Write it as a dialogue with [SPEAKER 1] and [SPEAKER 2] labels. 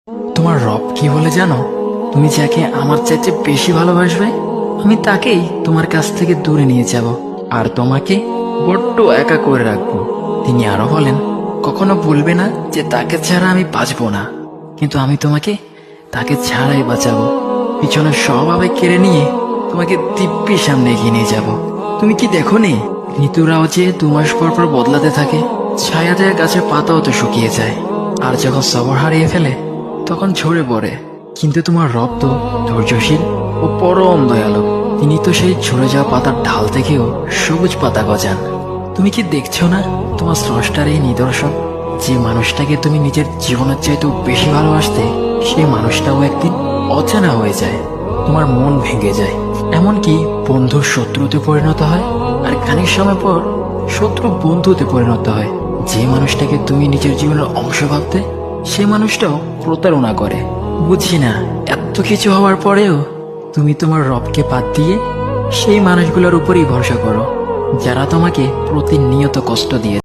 [SPEAKER 1] তোমার রব কি বলে জানো? তুমি যাকে আমার চাইতে বেশি ভালোবাসবে, আমি তাকেই তোমার কাছ থেকে দূরে নিয়ে যাব আর তোমাকে বড্ড একা করে রাখবো। তিনি আরো বলেন, কখনো বলবে না যে তাকে ছাড়া আমি বাঁচবো না, কিন্তু আমি তোমাকে তাকে ছাড়াই বাঁচাবো। পিছনে সব আবেগ কেড়ে নিয়ে তোমাকে দিব্যি সামনে এগিয়ে নিয়ে যাব। তুমি কি দেখো নি, ঋতুরাও যে 2 মাস পর পর বদলাতে থাকে, ছায়া দেয়া গাছের পাতাও তো শুকিয়ে যায়, আর যখন সবর হারিয়ে ফেলে তখন ঝরে পড়ে। কিন্তু তোমার রব তো ধৈর্যশীল ও পরম দয়ালু। তিনি তো সেই ঝরে যাওয়া পাতার ঢাল থেকেও সবুজ পাতা গজান। তুমি কি দেখছো না তোমার স্রষ্টার এই নিদর্শন? যে মানুষটাকে তুমি নিজের জীবনের চাইতেও বেশি ভালোবাসতে, সেই মানুষটাও একদিন অচেনা হয়ে যায়, তোমার মন ভেঙে যায়, এমনকি বন্ধু শত্রুতে পরিণত হয়, আর খানিক সময় পর শত্রু বন্ধুতে পরিণত হয়। যে মানুষটাকে তুমি নিজের জীবনের অংশ ভাবতে, সে মানুষটাও প্রতারণা করে। বুঝি না, এত কিছু হওয়ার পরেও তুমি তোমার রবকে বাদ দিয়ে সেই মানুষগুলোর উপরই ভরসা করো, যারা তোমাকে প্রতিনিয়ত কষ্ট দিয়ে